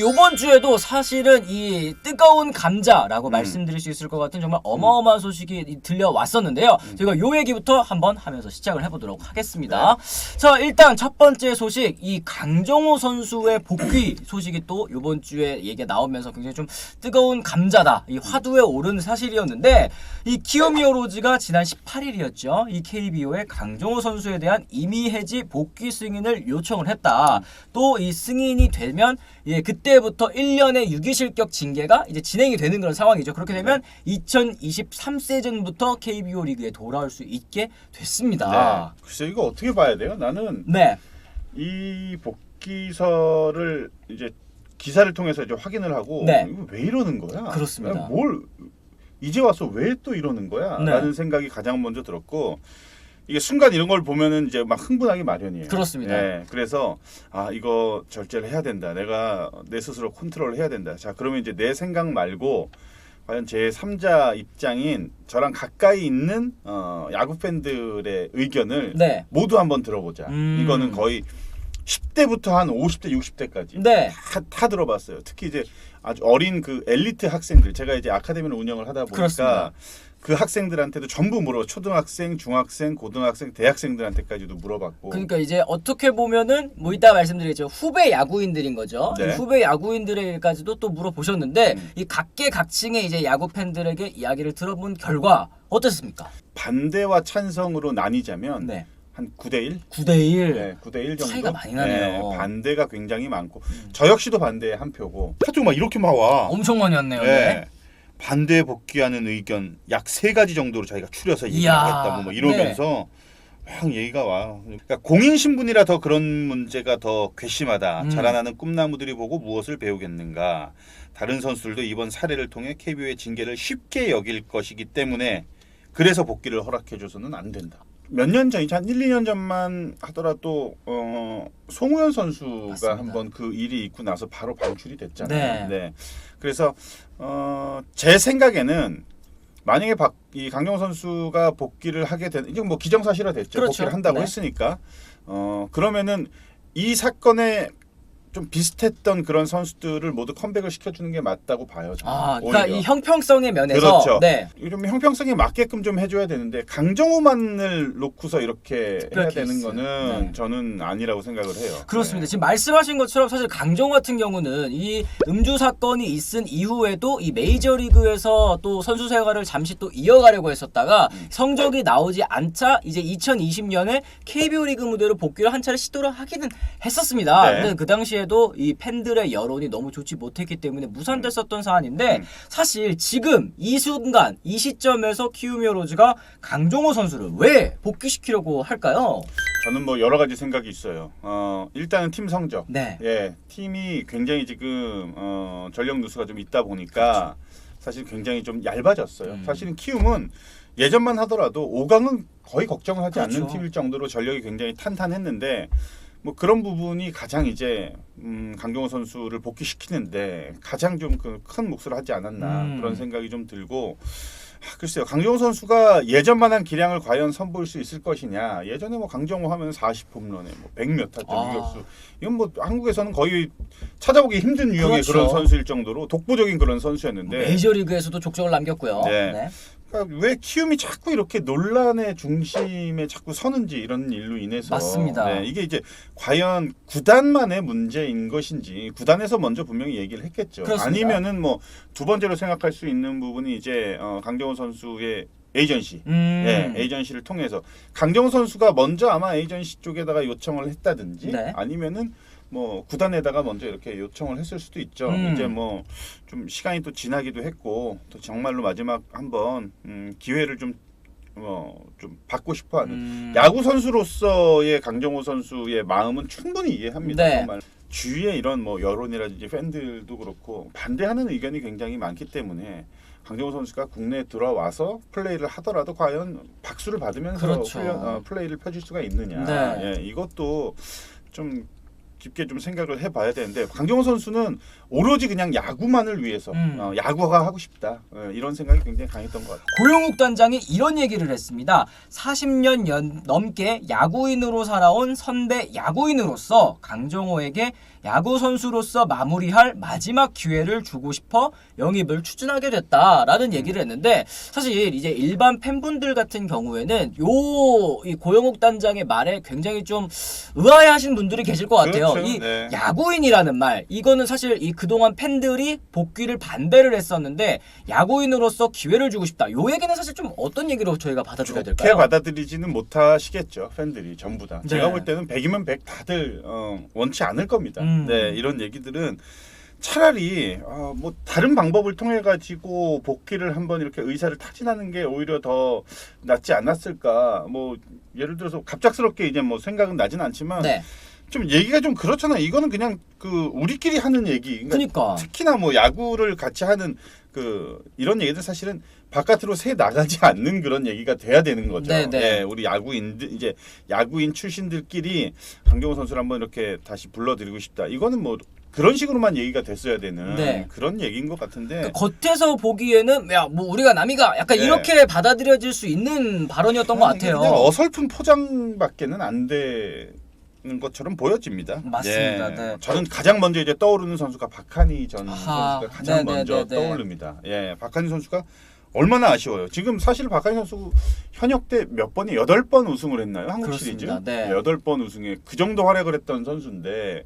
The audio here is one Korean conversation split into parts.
요번 주에도 사실은 이 뜨거운 감자라고 말씀드릴 수 있을 것 같은 정말 어마어마한 소식이 들려왔었는데요. 저희가 요 얘기부터 한번 하면서 시작을 해보도록 하겠습니다. 자, 일단 첫 번째 소식, 이 강정호 선수의 복귀 소식이 또 요번 주에 얘기가 나오면서 굉장히 좀 뜨거운 감자다, 이 화두에 오른 사실이었는데, 이 키움 히어로즈가 지난 18일이었죠. 이 KBO에 강정호 선수에 대한 임의 해지 복귀 승인을 요청을 했다. 또 이 승인이 되면 그때부터 1년의 유기실격 징계가 이제 진행이 되는 그런 상황이죠. 그렇게 되면 2023시즌부터 KBO 리그에 돌아올 수 있게 됐습니다. 네. 글쎄 이거 어떻게 봐야 돼요? 나는 이 복귀서를 이제 기사를 통해서 이제 확인을 하고 이거 왜 이러는 거야? 그렇습니다. 뭘 이제 와서 왜 또 이러는 거야? 라는 생각이 가장 먼저 들었고, 이게 순간 이런 걸 보면은 이제 막 흥분하기 마련이에요. 그렇습니다. 네, 그래서 이거 절제를 해야 된다. 내가 내 스스로 컨트롤을 해야 된다. 자, 그러면 이제 내 생각 말고 과연 제 3자 입장인 저랑 가까이 있는 야구 팬들의 의견을 모두 한번 들어보자. 이거는 거의 10대부터 한 50대, 60대까지 다 들어봤어요. 특히 이제 아주 어린 그 엘리트 학생들, 제가 이제 아카데미를 운영을 하다 보니까 그렇습니다. 그 학생들한테도 전부 초등학생, 중학생, 고등학생, 대학생들한테까지도 물어봤고. 그러니까 이제 어떻게 보면은 뭐 이따 말씀드리겠죠. 후배 야구인들인 거죠. 이 후배 야구인들에게까지도 또 물어보셨는데 이 각계각층의 이제 야구 팬들에게 이야기를 들어본 결과 어떻습니까? 반대와 찬성으로 나뉘자면 한 9대1? 9대1? 네, 9대1 정도? 차이가 많이 나네요. 반대가 굉장히 많고 저 역시도 반대에 한 표고. 하여튼 막 이렇게 막 와. 엄청 많이 왔네요. 반대에 복귀하는 의견 약 3가지 정도로 자기가 추려서 얘기하겠다 뭐 이러면서 막 얘기가 와. 그러니까 공인 신분이라 더 그런 문제가 더 괘씸하다. 자라나는 꿈나무들이 보고 무엇을 배우겠는가. 다른 선수들도 이번 사례를 통해 KBO의 징계를 쉽게 여길 것이기 때문에 그래서 복귀를 허락해줘서는 안 된다. 몇 년 전, 한 1, 2년 전만 하더라도 송우현 선수가 한번 그 일이 있고 나서 바로 방출이 됐잖아요. 그래서 제 생각에는 만약에 이 강정호 선수가 복귀를 하게 되는, 이건 뭐 기정사실화 됐죠. 복귀를 한다고 했으니까 그러면은 이 사건에 좀 비슷했던 그런 선수들을 모두 컴백을 시켜주는 게 맞다고 봐요. 그러니까 이 형평성의 면에서 좀 형평성에 맞게끔 좀 해줘야 되는데 강정호만을 놓고서 이렇게 해야 되는 거는 저는 아니라고 생각을 해요. 그렇습니다. 지금 말씀하신 것처럼 사실 강정호 같은 경우는 이 음주 사건이 있은 이후에도 이 메이저리그에서 또 선수 생활을 잠시 또 이어가려고 했었다가 성적이 나오지 않자 이제 2020년에 KBO 리그 무대로 복귀를 한 차례 시도를 하기는 했었습니다. 근데 그 당시에도 이 팬들의 여론이 너무 좋지 못했기 때문에 무산됐었던 사안인데 사실 지금 이 순간 이 시점에서 키움 히어로즈가 강정호 선수를 왜 복귀시키려고 할까요? 저는 뭐 여러 가지 생각이 있어요. 일단은 팀 성적. 팀이 굉장히 지금 전력 누수가 좀 있다 보니까 사실 굉장히 좀 얇아졌어요. 사실은 키움은 예전만 하더라도 5강은 거의 걱정을 하지 않는 팀일 정도로 전력이 굉장히 탄탄했는데 뭐 그런 부분이 가장 이제 강정호 선수를 복귀시키는데 가장 좀 큰 몫을 하지 않았나 그런 생각이 좀 들고, 글쎄요, 강정호 선수가 예전만한 기량을 과연 선보일 수 있을 것이냐. 예전에 뭐 강정호 하면 40홈런에 뭐 100몇 타점 유격수, 이건 뭐 한국에서는 거의 찾아보기 힘든 유형의 그런 선수일 정도로 독보적인 그런 선수였는데 메이저리그에서도 족적을 남겼고요. 그러니까 왜 키움이 자꾸 이렇게 논란의 중심에 자꾸 서는지, 이런 일로 인해서 맞습니다. 이게 이제 과연 구단만의 문제인 것인지, 구단에서 먼저 분명히 얘기를 했겠죠. 아니면은 뭐 두 번째로 생각할 수 있는 부분이 이제 강정호 선수의 에이전시, 에이전시를 통해서 강정호 선수가 먼저 아마 에이전시 쪽에다가 요청을 했다든지 아니면은 뭐 구단에다가 먼저 이렇게 요청을 했을 수도 있죠. 이제 뭐 좀 시간이 또 지나기도 했고 또 정말로 마지막 한번 기회를 좀 받고 싶어하는 야구 선수로서의 강정호 선수의 마음은 충분히 이해합니다. 정말 주위에 이런 뭐 여론이라든지 팬들도 그렇고 반대하는 의견이 굉장히 많기 때문에 강정호 선수가 국내에 들어와서 플레이를 하더라도 과연 박수를 받으면서 플레이를 펼칠 수가 있느냐. 이것도 좀 깊게 좀 생각을 해봐야 되는데 강정호 선수는 오로지 그냥 야구만을 위해서 야구가 하고 싶다 이런 생각이 굉장히 강했던 것 같아요. 고영욱 단장이 이런 얘기를 했습니다. 40년 넘게 야구인으로 살아온 선배 야구인으로서 강정호에게 야구 선수로서 마무리할 마지막 기회를 주고 싶어 영입을 추진하게 됐다라는 얘기를 했는데 사실 이제 일반 팬분들 같은 경우에는 이 고영욱 단장의 말에 굉장히 좀 의아해하시는 분들이 계실 것 같아요. 그렇죠. 이 네. 야구인이라는 말 이거는 사실 이 그동안 팬들이 복귀를 반대를 했었는데 야구인으로서 기회를 주고 싶다. 요 얘기는 사실 좀 어떤 얘기로 저희가 받아들여야 좋게 될까요? 받아들이지는 못하시겠죠. 팬들이 전부 다. 네. 제가 볼 때는 100이면 100 다들 원치 않을 겁니다. 네, 이런 얘기들은 차라리 뭐 다른 방법을 통해 가지고 복귀를 한번 이렇게 의사를 타진하는 게 오히려 더 낫지 않았을까. 뭐 예를 들어서 갑작스럽게 이제 뭐 생각은 나진 않지만 네. 좀 얘기가 좀 그렇잖아요. 이거는 그냥 그 우리끼리 하는 얘기. 그러니까. 특히나 뭐 야구를 같이 하는 그 이런 얘기들 사실은 바깥으로 새 나가지 않는 그런 얘기가 돼야 되는 거죠. 네네. 예, 우리 야구인들 이제 야구인 출신들끼리 강정호 선수를 한번 이렇게 다시 불러드리고 싶다. 이거는 뭐 그런 식으로만 얘기가 됐어야 되는 네. 그런 얘기인 것 같은데. 겉에서 보기에는 야 뭐 우리가 남이가 약간 네. 이렇게 받아들여질 수 있는 발언이었던 것 같아요. 그냥 어설픈 포장밖에는 안 되는 것처럼 보여집니다. 맞습니다. 예. 네. 저는 가장 먼저 이제 떠오르는 선수가 박한희 전 아하. 선수가 가장 먼저 네네네네. 떠오릅니다. 예, 박한희 선수가 얼마나 아쉬워요. 지금 사실 박한희 선수 현역 때 몇 번이 8번 우승을 했나요? 한국 그렇습니다. 시리즈? 네. 8번 우승에 그 정도 활약을 했던 선수인데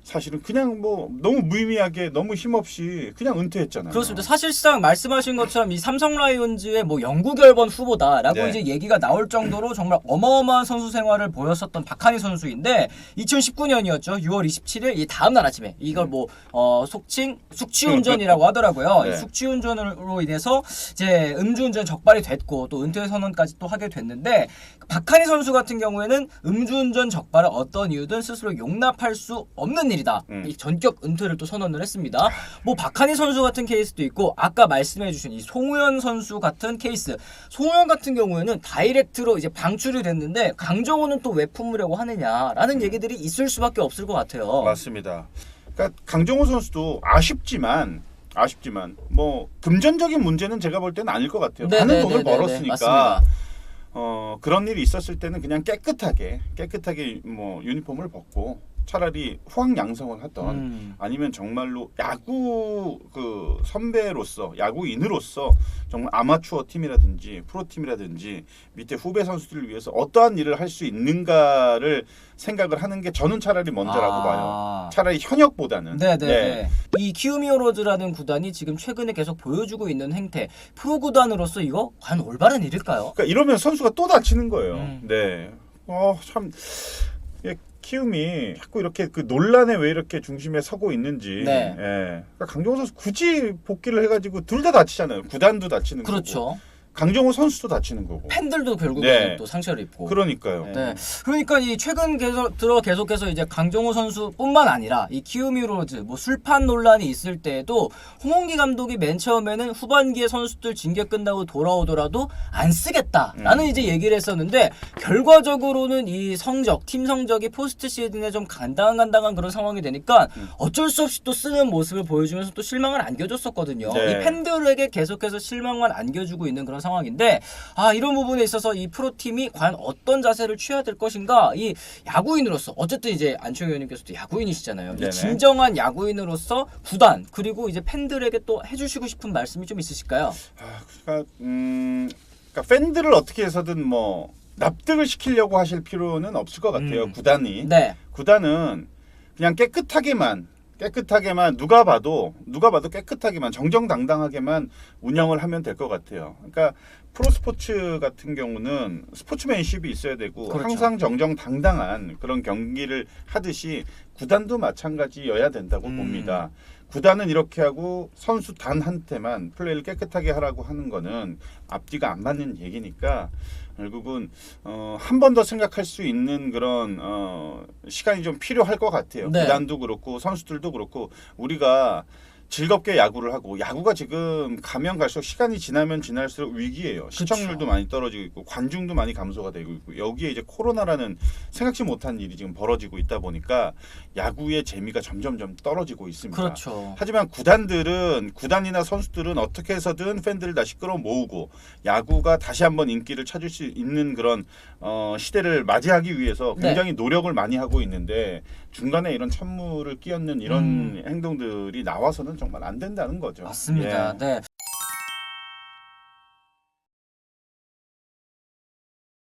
사실은 그냥 뭐 너무 무의미하게 너무 힘없이 그냥 은퇴했잖아요. 그렇습니다. 사실상 말씀하신 것처럼 이 삼성 라이온즈의 뭐 영구 결번 후보다라고 네. 이제 얘기가 나올 정도로 정말 어마어마한 선수 생활을 보였었던 박한희 선수인데 2019년이었죠. 6월 27일 이 다음 날 아침에 이걸 뭐 속칭 숙취운전이라고 하더라고요. 네. 이 숙취운전으로 인해서 이제 음주운전 적발이 됐고 또 은퇴 선언까지 또 하게 됐는데 박한희 선수 같은 경우에는 음주운전 적발을 어떤 이유든 스스로 용납할 수 없는 일이다. 이 전격 은퇴를 또 선언을 했습니다. 뭐 박한희 선수 같은 케이스도 있고 아까 말씀해주신 이 송우현 선수 같은 케이스. 송우현 같은 경우에는 다이렉트로 이제 방출이 됐는데 강정호는 또 왜 품으려고 하느냐라는 얘기들이 있을 수밖에 없을 것 같아요. 맞습니다. 그러니까 강정호 선수도 아쉽지만 뭐 금전적인 문제는 제가 볼 때는 아닐 것 같아요. 많은 돈을 벌었으니까. 맞습니다. 그런 일이 있었을 때는 그냥 깨끗하게 뭐 유니폼을 벗고 차라리 후황양성을 하던 아니면 정말로 야구 그 선배로서 야구인으로서 정말 아마추어 팀이라든지 프로팀이라든지 밑에 후배 선수들을 위해서 어떠한 일을 할 수 있는가를 생각을 하는 게 저는 차라리 먼저라고 봐요. 차라리 현역보다는. 네네네. 이 키움 히어로즈라는 구단이 지금 최근에 계속 보여주고 있는 행태 프로 구단으로서 이거 과연 올바른 일일까요? 그러니까 이러면 선수가 또 다치는 거예요. 네. 참 키움이 자꾸 이렇게 그 논란에 왜 이렇게 중심에 서고 있는지. 네. 예. 그러니까 강정호 선수 굳이 복귀를 해가지고 둘 다 다치잖아요. 구단도 다치는 그렇죠. 거고. 강정호 선수도 다치는 거고. 팬들도 결국은 네. 또 상처를 입고. 그러니까요. 네. 그러니까 이 최근 계속해서 이제 강정호 선수뿐만 아니라 이 키움 히어로즈 뭐 술판 논란이 있을 때에도 홍원기 감독이 맨 처음에는 후반기에 선수들 징계 끝나고 돌아오더라도 안 쓰겠다라는 이제 얘기를 했었는데 결과적으로는 이 성적, 팀 성적이 포스트 시즌에 좀 간당간당한 그런 상황이 되니까 어쩔 수 없이 또 쓰는 모습을 보여주면서 또 실망을 안겨줬었거든요. 네. 이 팬들에게 계속해서 실망만 안겨주고 있는 그런 상황인데 이런 부분에 있어서 이 프로팀이 과연 어떤 자세를 취해야 될 것인가 이 야구인으로서 어쨌든 이제 안치홍 의원님께서도 야구인이시잖아요. 네네. 이 진정한 야구인으로서 구단 그리고 이제 팬들에게 또 해주시고 싶은 말씀이 좀 있으실까요? 그러니까 팬들을 어떻게 해서든 뭐 납득을 시키려고 하실 필요는 없을 것 같아요. 구단이. 네. 구단은 그냥 깨끗하게만 누가 봐도 깨끗하게만 정정당당하게만 운영을 하면 될 것 같아요. 그러니까 프로스포츠 같은 경우는 스포츠맨십이 있어야 되고 그렇죠. 항상 정정당당한 그런 경기를 하듯이 구단도 마찬가지여야 된다고 봅니다. 구단은 이렇게 하고 선수 단 한테만 플레이를 깨끗하게 하라고 하는 거는 앞뒤가 안 맞는 얘기니까 결국은 한 번 더 생각할 수 있는 그런 시간이 좀 필요할 것 같아요. 네. 구단도 그렇고 선수들도 그렇고 우리가 즐겁게 야구를 하고 야구가 지금 가면 갈수록 시간이 지나면 지날수록 위기예요. 시청률도 많이 떨어지고 있고 관중도 많이 감소가 되고 있고 여기에 이제 코로나라는 생각지 못한 일이 지금 벌어지고 있다 보니까 야구의 재미가 점점점 떨어지고 있습니다. 그렇죠. 하지만 구단이나 선수들은 어떻게 해서든 팬들을 다시 끌어모으고 야구가 다시 한번 인기를 찾을 수 있는 그런 시대를 맞이하기 위해서 굉장히 노력을 많이 하고 있는데 중간에 이런 찬물을 끼얹는 이런 행동들이 나와서는 정말 안 된다는 거죠. 맞습니다. 예. 네.